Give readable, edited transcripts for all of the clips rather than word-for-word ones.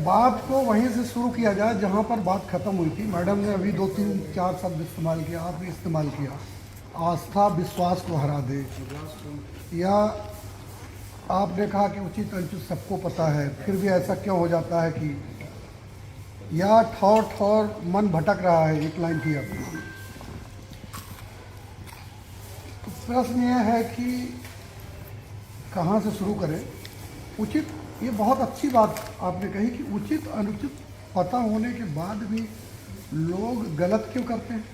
बात को वहीं से शुरू किया जाए जहाँ पर बात खत्म हुई थी। मैडम ने अभी 2 3 4 शब्द इस्तेमाल किया, आपने इस्तेमाल किया, आस्था विश्वास को हरा दे, या आपने कहा कि उचित अनुचित सबको पता है, फिर भी ऐसा क्यों हो जाता है कि, या ठौर ठौर मन भटक रहा है, एक लाइन थी आपकी। तो प्रश्न यह है कि कहाँ से शुरू करें। उचित, ये बहुत अच्छी बात आपने कही कि उचित अनुचित पता होने के बाद भी लोग गलत क्यों करते हैं।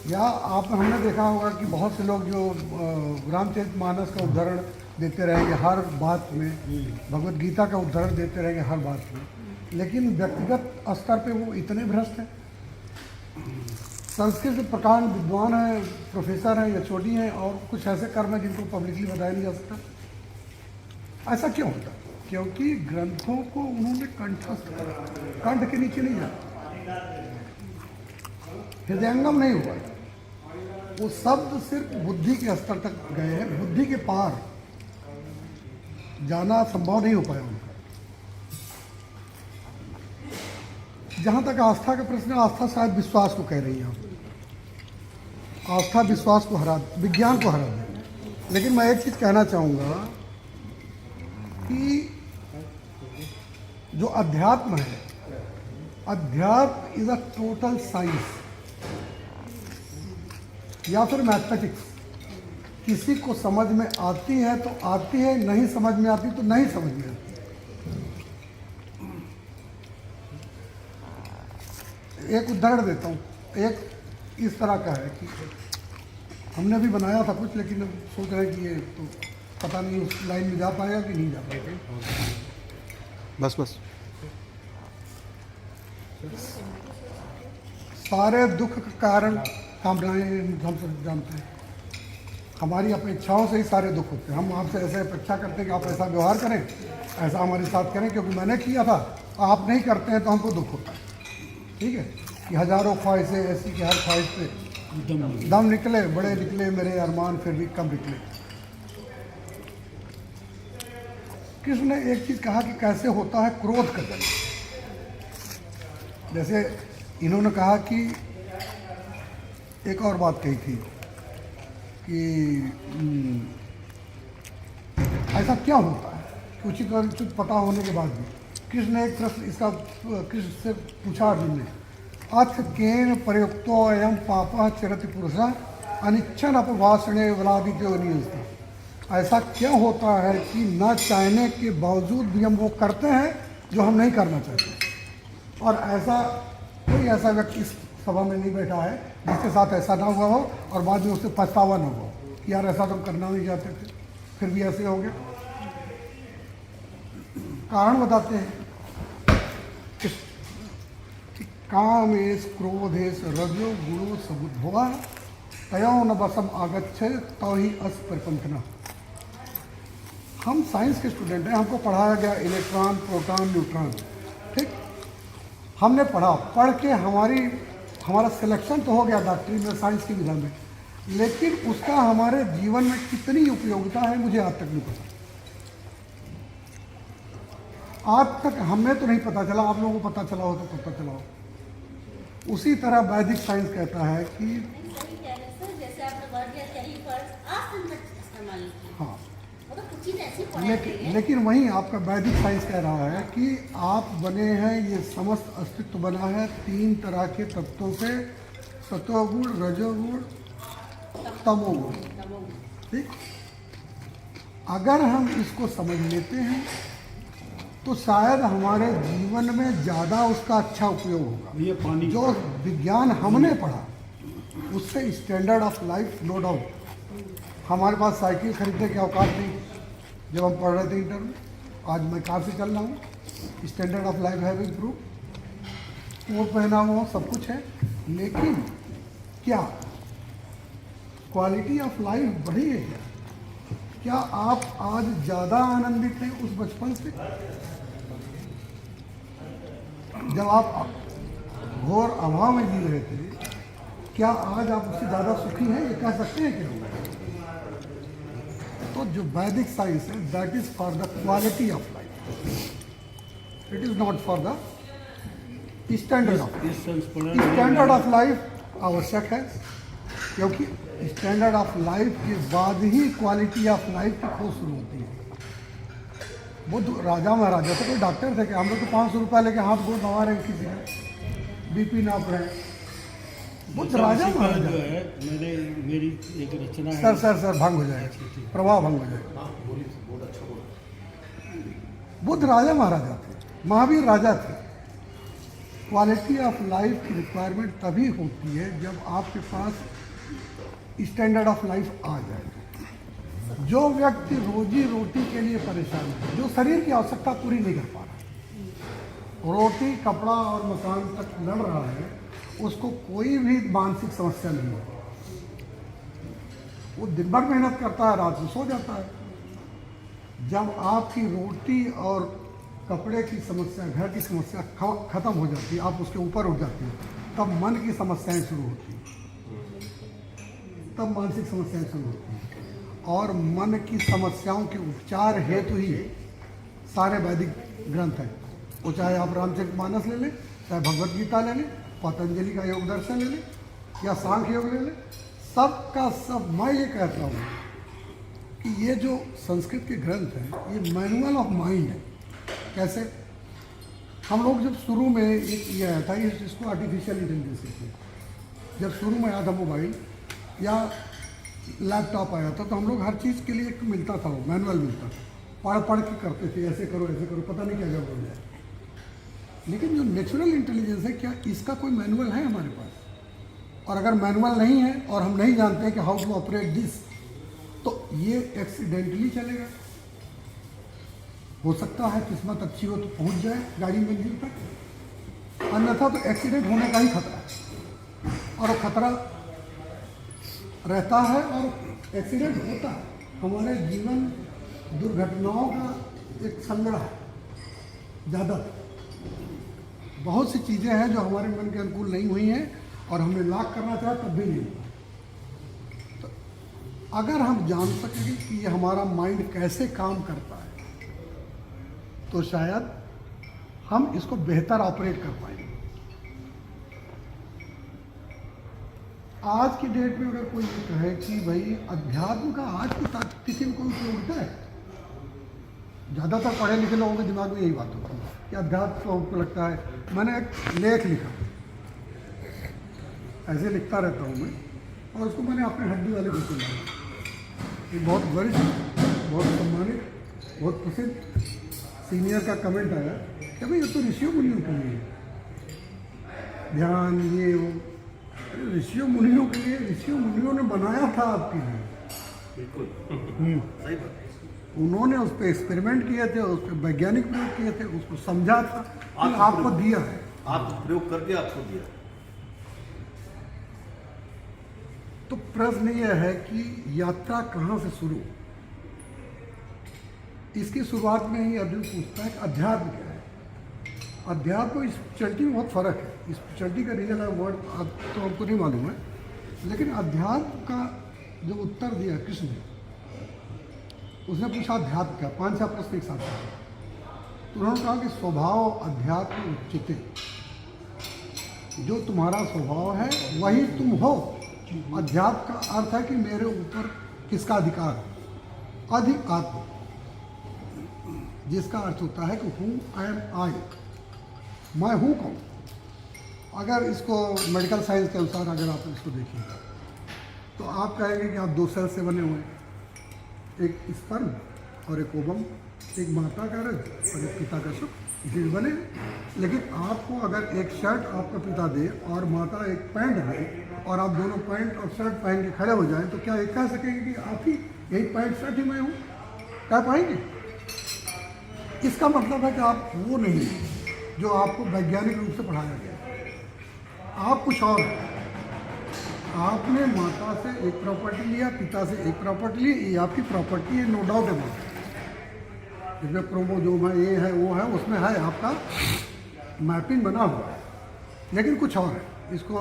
या हमने देखा होगा कि बहुत से लोग जो रामचरितमानस का उदाहरण देते रहेंगे हर बात में, भगवत गीता का उदाहरण देते रहेंगे हर बात में, लेकिन व्यक्तिगत स्तर पे वो इतने भ्रष्ट हैं। संस्कृत के प्रकांड विद्वान हैं, प्रोफेसर हैं या छोटी हैं, और कुछ ऐसे कर्म हैं जिनको पब्लिकली बताया नहीं जा सकता। ऐसा क्यों होता? क्योंकि ग्रंथों को उन्होंने कंठस्थ करा, कंठ के नीचे नहीं जाता, हृदयंगम नहीं हुआ। वो शब्द सिर्फ बुद्धि के स्तर तक गए हैं, बुद्धि के पार जाना संभव नहीं हो पाया उनका। जहां तक आस्था का प्रश्न है, आस्था शायद विश्वास को कह रही है, आस्था विश्वास को हरा, विज्ञान को हरा दे। लेकिन मैं एक चीज कहना चाहूंगा कि जो अध्यात्म है, अध्यात्म इज अ टोटल साइंस या फिर मैथमेटिक्स। किसी को समझ में आती है तो आती है, नहीं समझ में आती तो नहीं समझ में आती। एक उदाहरण देता हूँ, एक इस तरह का है कि हमने भी बनाया था कुछ, लेकिन अब सोच रहे हैं कि ये तो पता नहीं उस लाइन में जा पाएगा कि नहीं जा पाएगा। बस सारे दुख का कारण कामनाएं, हम सब जानते हैं। हमारी अपेक्षाओं से ही सारे दुख होते हैं। हम आपसे ऐसे अपेक्षा करते हैं कि आप ऐसा व्यवहार करें, ऐसा हमारे साथ करें, क्योंकि मैंने किया था, आप नहीं करते हैं तो हमको दुख होता है। ठीक है, कि हजारों ख्वाहिशें ऐसी कि हर ख्वाहिश पे दम निकले, बड़े निकले मेरे अरमान फिर भी कम निकले। कृष्ण ने एक चीज कहा कि कैसे होता है क्रोध का जन्म। जैसे इन्होंने कहा कि एक और बात कही थी कि ऐसा क्या होता है उचित और अनुचित पता होने के बाद भी। कृष्ण ने एक प्रश्न इसका कृष्ण से पूछा अर्जुन ने, अथ केन प्रयुक्तो अयम पापः चरति पुरुषः अनिच्छन अपभाषणे वलादित्यो नियंत्रण। ऐसा क्या होता है कि न चाहने के बावजूद भी हम वो करते हैं जो हम नहीं करना चाहते। और ऐसा कोई ऐसा व्यक्ति इस सभा में नहीं बैठा है जिसके साथ ऐसा ना हुआ हो और बाद में उससे पछतावा ना हो कि यार ऐसा तो करना नहीं चाहते थे, फिर भी ऐसे हो गया। कारण बताते हैं कि कामेश क्रोधेश रजो गुणो समुद्भवा तयो न बसम आगच्छे तो ही अस परिपंथना। हम साइंस के स्टूडेंट हैं, हमको पढ़ाया गया इलेक्ट्रॉन, प्रोटॉन, न्यूट्रॉन। ठीक, हमने पढ़ के हमारा सिलेक्शन तो हो गया डॉक्टरी में, साइंस की विधा में, लेकिन उसका हमारे जीवन में कितनी उपयोगिता है मुझे आज तक नहीं पता। आज तक हमें तो नहीं पता चला, आप लोगों को पता चला हो तो पता चला हो। उसी तरह वैदिक साइंस कहता है कि हाँ, लेकिन वहीं आपका वैदिक साइंस कह रहा है कि आप बने हैं, ये समस्त अस्तित्व बना है 3 तरह के तत्वों से, सतोगुण, रजोगुण, तमोगुण। ठीक, अगर हम इसको समझ लेते हैं तो शायद हमारे जीवन में ज़्यादा उसका अच्छा उपयोग होगा। ये पानी जो विज्ञान हमने पढ़ा उससे standard of life, no doubt. हमारे पास साइकिल खरीदने की औकात नहीं जब हम पढ़ रहे थे इंटर में, आज मैं कार से चल रहा हूँ, स्टैंडर्ड ऑफ लाइफ है इम्प्रूव, कोट पहना हुआ, सब कुछ है। लेकिन क्या क्वालिटी ऑफ लाइफ बढ़ी है? क्या आप आज ज़्यादा आनंदित हैं उस बचपन से जब आप घोर अभाव में जी रहे थे? क्या आज आप उससे ज़्यादा सुखी हैं, ये कह सकते हैं क्या? तो जो वैदिक साइंस है that is for the quality of life. It is not for the standard of इस संस्मरण स्टैंडर्ड ऑफ लाइफ आवश्यक है, क्योंकि स्टैंडर्ड ऑफ लाइफ के बाद ही क्वालिटी ऑफ लाइफ की खोज शुरू होती है। बुद्ध राजा महाराजा तो कोई डॉक्टर थे कि हम लोग तो 500 रुपये लेके हाथ गोड़ दबा रहे हैं, किसी का बीपी नाप रहे हैं। बुद्ध राजा जो महाराजा है मेरी एक रचना है। सर भंग हो जाएगा, प्रभाव भंग हो जाएगा। बुद्ध राजा महाराजा थे, महावीर राजा थे। क्वालिटी ऑफ लाइफ की रिक्वायरमेंट तभी होती है जब आपके पास स्टैंडर्ड ऑफ लाइफ आ जाए। जो व्यक्ति रोजी रोटी के लिए परेशान है, जो शरीर की आवश्यकता पूरी नहीं कर पा रहा, रोटी कपड़ा और मकान तक लड़ रहा है, उसको कोई भी मानसिक समस्या नहीं है। वो दिन भर मेहनत करता है, रात में सो जाता है। जब आपकी रोटी और कपड़े की समस्या, घर की समस्या खत्म हो जाती है, आप उसके ऊपर उठ जाती हैं, तब मन की समस्याएं शुरू होती हैं, तब मानसिक समस्याएं शुरू होती हैं। और मन की समस्याओं के उपचार हेतु ही सारे वैदिक ग्रंथ हैं। वो चाहे आप रामचरितमानस ले लें, चाहे भगवत गीता ले लें, पतंजलि का योग दर्शन ले लें, या सांख्य योग ले लें, सब का सब मैं ये कहता हूँ कि ये जो संस्कृत के ग्रंथ हैं, ये मैनुअल ऑफ माइंड है। कैसे? हम लोग जब शुरू में एक ये आया था, इसको आर्टिफिशियल इंटेलिजेंस कहते हैं। जब शुरू में आया था मोबाइल या लैपटॉप आया था, तो हम लोग हर चीज़ के लिए एक मिलता था, वो मैनुअल मिलता था, पढ़ के करते थे, ऐसे करो पता नहीं क्या जब हो जाए। लेकिन जो नेचुरल इंटेलिजेंस है, क्या इसका कोई मैनुअल है हमारे पास? और अगर मैनुअल नहीं है और हम नहीं जानते कि हाउ टू ऑपरेट दिस, तो ये एक्सीडेंटली चलेगा। हो सकता है किस्मत अच्छी हो तो पहुंच जाए गाड़ी मंजिल तक, अन्यथा तो एक्सीडेंट होने का ही खतरा है। और वो खतरा रहता है और एक्सीडेंट होता है। हमारे जीवन दुर्घटनाओं का एक संग्रह है। ज़्यादा बहुत सी चीज़ें हैं जो हमारे मन के अनुकूल नहीं हुई हैं और हमने लाख करना चाहा तब भी नहीं हुआ। तो अगर हम जान सकेंगे कि ये हमारा माइंड कैसे काम करता है, तो शायद हम इसको बेहतर ऑपरेट कर पाएंगे। आज की डेट में अगर कोई ये कहे कि भाई अध्यात्म का आज की तिथि में कोई उपयोग है, ज़्यादातर पढ़े लिखे लोगों के दिमाग में यही बात होती है कि अध्यात्म को हमको लगता है। मैंने एक लेख लिखा, ऐसे लिखता रहता हूँ मैं, और उसको मैंने अपने हड्डी वाले बुक में डाला। एक बहुत वरिष्ठ, बहुत सम्मानित, बहुत प्रसिद्ध सीनियर का कमेंट आया कि भाई ये तो ऋषियों मुनियों के लिए ध्यान, ये वो। ऋषियों मुनियों के लिए ऋषियों मुनियों ने बनाया था आपके लिए। बिल्कुल सही बात। उन्होंने उस पर एक्सपेरिमेंट किए थे, उस पर वैज्ञानिक प्रयोग किए थे, उसको समझा था, आपको दिया है, आपको प्रयोग करके आपको दिया। तो प्रश्न यह है कि यात्रा कहाँ से शुरू? इसकी शुरुआत में ही अर्जुन पूछता है कि अध्यात्म क्या है। अध्यात्म और स्पिरिचुअलिटी में बहुत फ़र्क है। स्पिरिचुअलिटी का रीजन है वर्ड तो हमको नहीं मालूम है, लेकिन अध्यात्म का जो उत्तर दिया कृष्ण ने, उसने पूछा अध्यात्म क्या, 5-6 प्रश्न एक साथ पूछे। तो उन्होंने कहा कि स्वभाव अध्यात्म उच्चते, जो तुम्हारा स्वभाव है वही तुम हो। अध्यात्म का अर्थ है कि मेरे ऊपर किसका अधिकार है, अधिक आत्म, जिसका अर्थ होता है कि हूँ आई एम आई, मैं हूँ कौन। अगर इसको मेडिकल साइंस के अनुसार अगर आप इसको देखिएगा तो आप कहेंगे कि आप 2 सेल से बने हुए हैं, एक स्पर्म और एक ओवम, एक माता का रज और एक पिता का शुक्र, इसी बने। लेकिन आपको अगर एक शर्ट आपका पिता दे और माता एक पैंट दे और आप दोनों पैंट और शर्ट पहन के खड़े हो जाएं, तो क्या ये कह सकेंगे कि आप ही यही पैंट शर्ट ही मैं हूँ? कह पाएंगे? इसका मतलब है कि आप वो नहीं जो आपको वैज्ञानिक रूप से पढ़ाया गया। आप कुछ और हैं। आपने माता से एक प्रॉपर्टी लिया, पिता से एक प्रॉपर्टी ली, ये आपकी प्रॉपर्टी है, नो डाउट अबाउट इट। जिसमें क्रोमोसोम है, ये है, वो है, उसमें है आपका मैपिंग बना हुआ है, लेकिन कुछ और है। इसको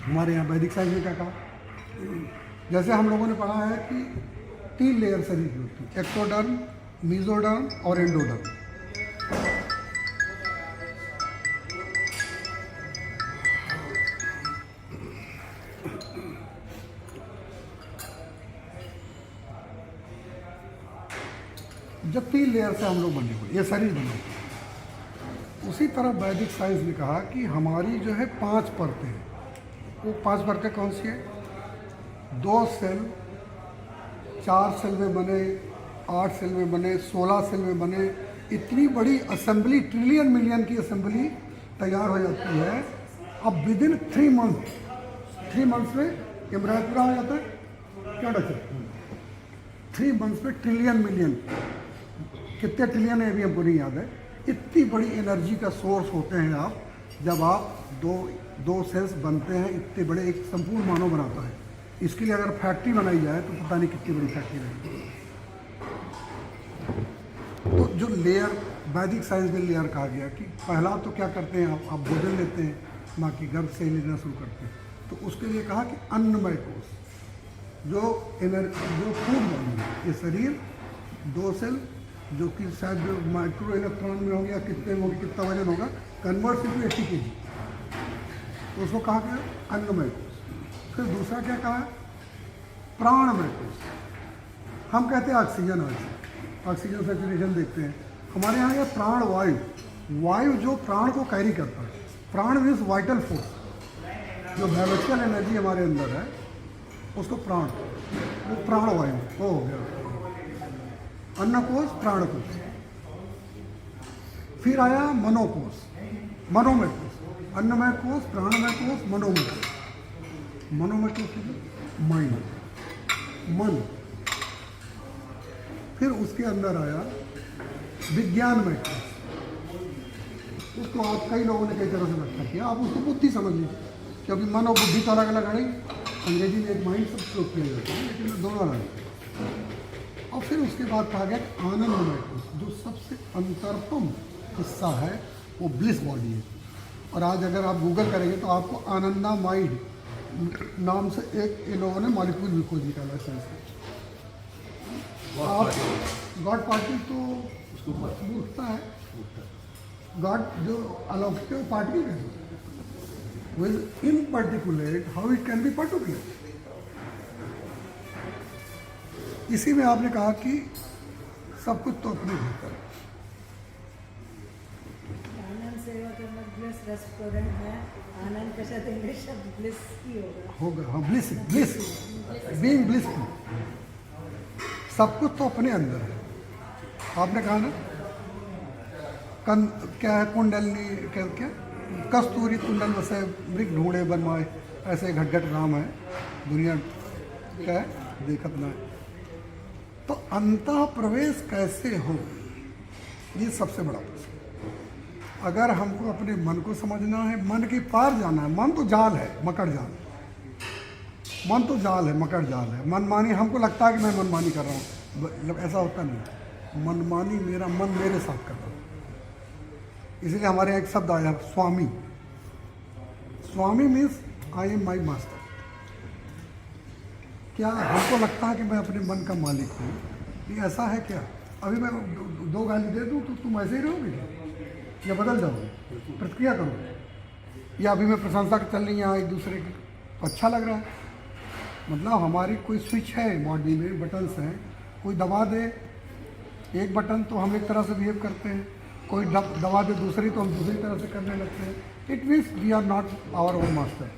हमारे यहाँ वैदिक साइंस में क्या कहा, जैसे हम लोगों ने पढ़ा है कि 3 लेयर शरीर की होती है, एक्टोडर्म, मीजोडर्म और एंडोडर्म। इतनी लेयर से हम लोग बने हुए, ये शरीर बने हुए। उसी तरह वैदिक साइंस ने कहा कि हमारी जो है 5 परतें हैं। वो 5 परतें कौन सी है? 2 सेल, 4 सेल में बने, 8 सेल में बने, 16 सेल में बने, इतनी बड़ी असेंबली, ट्रिलियन मिलियन की असेंबली तैयार हो जाती है। अब विद इन 3 मंथ्स में एम्ब्रायो पूरा हो जाता है। क्या डॉक्टर? 3 मंथ्स में ट्रिलियन मिलियन, कितने ट्रिलियन है अभी हमको नहीं याद है। इतनी बड़ी एनर्जी का सोर्स होते हैं आप, जब आप दो सेल्स बनते हैं, इतने बड़े एक संपूर्ण मानव बनाता है। इसके लिए अगर फैक्ट्री बनाई जाए तो पता नहीं कितनी बड़ी फैक्ट्री रहेगी। तो जो लेयर, वैदिक साइंस में लेयर कहा गया कि पहला तो क्या करते हैं आप भोजन लेते हैं, माँ की गर्भ से लेना शुरू करते हैं। तो उसके लिए कहा कि अन्नमय कोश, जो फूड बॉडी है, ये शरीर 2 सेल जो कि शायद जो माइक्रो इलेक्ट्रॉन में हो गया, कितने में होगी, कितना वजन होगा, कन्वर्ट इनटू 80 kg, तो उसको कहा गया अन्नमय कोश। फिर दूसरा क्या कहा? प्राणमय कोश। हम कहते हैं ऑक्सीजन, ऑक्सीजन सैचुरेशन देखते हैं, हमारे यहाँ ये प्राण वायु जो प्राण को कैरी करता है। प्राण मीन्स वाइटल फोर्स, जो बायोलॉजिकल एनर्जी हमारे अंदर है उसको प्राण, वो प्राण वायु वो हो गया। अन्नकोश, प्राणकोश। फिर आया मनोकोश, मनोमय कोश, अन्नमय कोश, प्राणमय कोश, मनोमय कोश। मनोमय कोश माइंड, मन। फिर उसके अंदर आया विज्ञानमय कोश। उसको आप कई लोगों ने कई तरह से व्याख्या किया, आप उसको बुद्धि समझ लीजिए, क्योंकि मन और बुद्धि तो अलग अलग है। अंग्रेजी में एक माइंड सब प्रयोग किया जाता है, लेकिन दोनों अलग। और फिर उसके बाद कहा गया कि आनंदमय कोश, जो सबसे अंतरतम हिस्सा है वो ब्लिस बॉडी है। और आज अगर आप गूगल करेंगे तो आपको आनंदा माइंड नाम से एक इन लोगों ने मॉलिक्यूल भी खोज निकाला साइंस में। आप गॉड पार्टी तो उसको मूर्खता है, गॉड जो अलौकिक है वो पार्टिकल कैसे, with in particulate how it can be particular. इसी में आपने कहा कि सब कुछ तो अपने भीतर है। आनंद सेवा करना ब्लिस रेस्टोरेंट में आनंद का शायद इंग्लिश शब्द ब्लिस ही होगा। हाँ, ब्लिस, बीइंग ब्लिसफुल। सब कुछ तो अपने अंदर है। आपने कहा ना क्या है, कुंडलनी क्या कस्तूरी कुंडल वैसे मृग ढूंढे बनवाए, ऐसे घटघट राम है, दुनिया क्या है देखत ना है। तो अंतः प्रवेश कैसे हो, ये सबसे बड़ा प्रश्न। अगर हमको अपने मन को समझना है, मन के पार जाना है। मन तो जाल है, मकड़ जाल, मन तो जाल है, मकड़ जाल है। मनमानी, हमको लगता है कि मैं मनमानी कर रहा हूँ, मतलब ऐसा होता नहीं। मनमानी मेरा मन मेरे साथ कर रहा है। इसलिए हमारे यहाँ एक शब्द आया स्वामी। स्वामी means I am my master. क्या हमको लगता है कि मैं अपने मन का मालिक हूँ? ये ऐसा है क्या? अभी मैं 2 गाली दे दूँ तो तुम ऐसे ही रहोगे या बदल जाओगे, प्रतिक्रिया करोगे? या अभी मैं प्रशंसा चल रही है एक दूसरे की तो अच्छा लग रहा है, मतलब हमारी कोई स्विच है बॉडी में, बटन्स हैं, कोई दबा दे एक बटन तो हम एक तरह से बिहेव करते हैं, कोई दबा दे दूसरी तो हम दूसरी तरह से करने लगते हैं। It means we are not our own master.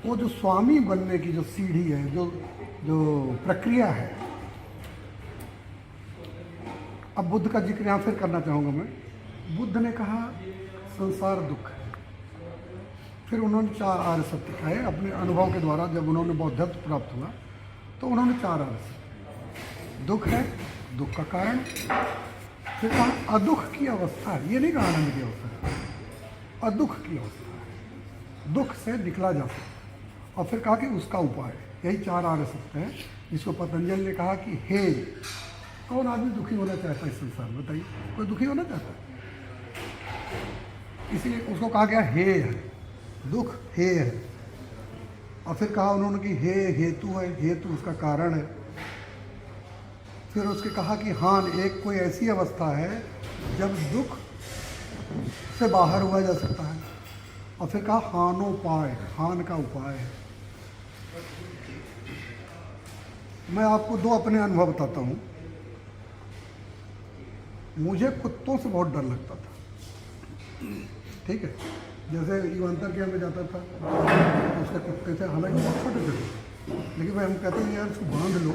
वो जो स्वामी बनने की जो सीढ़ी है, जो प्रक्रिया है, अब बुद्ध का जिक्र यहाँ फिर करना चाहूँगा मैं। बुद्ध ने कहा संसार दुख है। फिर उन्होंने 4 आर्य सत्य कहे अपने अनुभव के द्वारा। जब उन्होंने बौद्धत्व प्राप्त हुआ तो उन्होंने 4 आर्य सत्य, दुख है, दुख का कारण, फिर कहा अदुख की अवस्था है, ये नहीं कहा आनंद की अवस्था है, अदुख की अवस्था है, दुख से निकला जा सकता। और फिर कहा कि उसका उपाय, यही 4 आर्य सत्य है जिसको पतंजलि ने कहा कि हे, कौन आदमी दुखी होना चाहता है इस संसार में? बताइए, कोई दुखी होना चाहता है? इसीलिए उसको कहा गया हे है, दुख हे है। और फिर कहा उन्होंने कि हे हेतु है, हेतु उसका कारण है। फिर उसके कहा कि हाँ, एक कोई ऐसी अवस्था है जब दुख से बाहर हुआ जा सकता है। और फिर कहा हानोपाय, हान का उपाय है। मैं आपको 2 अपने अनुभव बताता हूँ। मुझे कुत्तों से बहुत डर लगता था, ठीक है। जैसे युवांतर के यहाँ में जाता था, उसके कुत्ते थे, हालांकि बहुत छोटे थे, लेकिन भाई हम कहते हैं यार उसको बांध लो,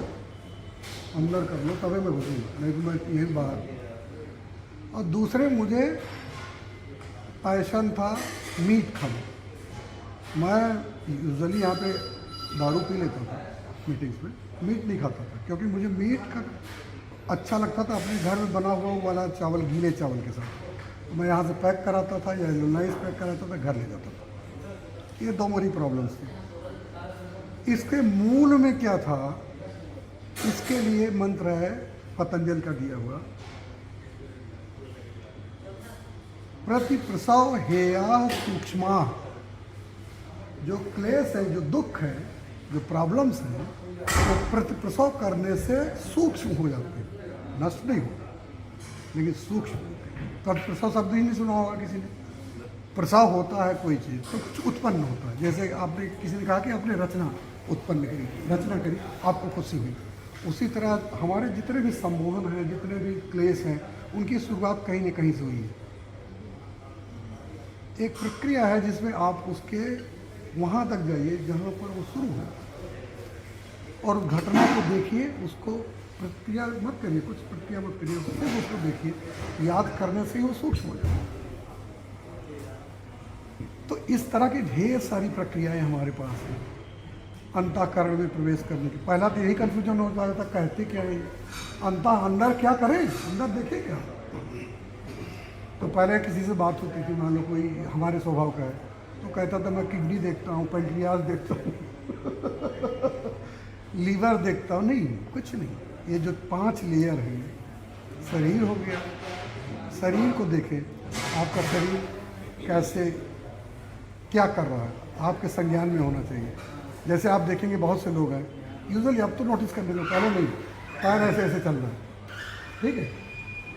अंदर कर लो, तभी मैं घुसूँगा, नहीं तो मैं यहीं बाहर। और दूसरे मुझे पैशन था मीट खाना। मैं यूजुअली यहाँ पे दारू पी लेता था मीटिंग्स में, मीट नहीं खाता था, क्योंकि मुझे मीट का अच्छा लगता था अपने घर में बना हुआ वाला चावल, गीले चावल के साथ। मैं यहाँ से पैक कराता था या एलोनाइज पैक कराता था, घर ले जाता था। ये दो मेरी प्रॉब्लम्स थी। इसके मूल में क्या था, इसके लिए मंत्र है पतंजलि का दिया हुआ, प्रति प्रसव हेया सूक्ष्मा। जो क्लेश है, जो दुख है, जो प्रॉब्लम्स हैं, वो प्रति प्रसव करने से सूक्ष्म हो जाते हैं, नष्ट नहीं होते, लेकिन सूक्ष्म होते हैं। प्रति प्रसव शब्द ही नहीं सुना होगा किसी ने। प्रसव होता है कोई चीज़ तो कुछ उत्पन्न होता है। जैसे आपने किसी ने कहा कि आपने रचना उत्पन्न करी, रचना करी, आपको खुशी हुई। उसी तरह हमारे जितने भी संबोधन हैं, जितने भी क्लेश हैं, उनकी शुरुआत कहीं न कहीं से हुई है। एक प्रक्रिया है जिसमें आप उसके वहाँ तक जाइए जहाँ पर वो शुरू है, और उस घटना को देखिए, उसको प्रक्रिया मत करिए, कुछ प्रक्रिया मत करिए, सिर्फ उसको देखिए। याद करने से ही वो सूक्ष्म हो जाए। तो इस तरह की ढेर सारी प्रक्रियाएं हमारे पास हैं अंतःकरण में प्रवेश करने की। पहला तो यही कन्फ्यूजन हो जाता था, कहते क्या है अंदर क्या करें, अंदर देखे क्या। तो पहले किसी से बात होती थी, मान लो कोई हमारे स्वभाव का है, तो कहता था मैं किडनी देखता हूँ, पेंक्रियाज देखता हूँ लीवर देखता हूँ। नहीं, कुछ नहीं। ये जो 5 लेयर है, शरीर हो गया, शरीर को देखें, आपका शरीर कैसे क्या कर रहा है, आपके संज्ञान में होना चाहिए। जैसे आप देखेंगे बहुत से लोग हैं, यूजुअली अब तो नोटिस करने लो, पहले नहीं, पैर ऐसे ऐसे चल रहा है, ठीक है,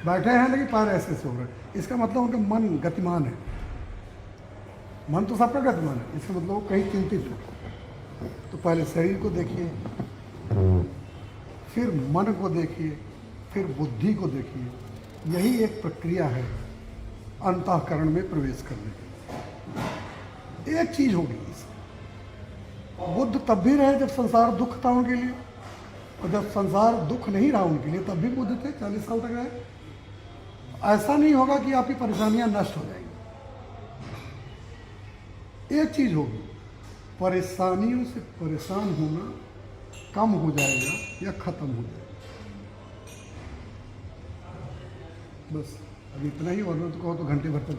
बैठे हैं लेकिन पैर ऐसे ऐसे हो रहे हैं। इसका मतलब उनका मन गतिमान है। मन तो सबका गतिमान है, इसका मतलब वो कहीं चिंतित है। तो पहले शरीर को देखिए, फिर मन को देखिए, फिर बुद्धि को देखिए। यही एक प्रक्रिया है अंतःकरण में प्रवेश करने की। एक चीज होगी, बुद्ध तब भी रहे जब संसार दुख था उनके लिए, और जब संसार दुख नहीं रहा उनके लिए तब भी बुद्ध थे, 40 साल तक रहे। ऐसा नहीं होगा कि आपकी परेशानियां नष्ट हो जाएंगी। एक चीज होगी, परेशानियों से परेशान होना कम हो जाएगा या खत्म हो जाएगा। बस अब इतना ही, वरना तो कहो तो घंटे भर तक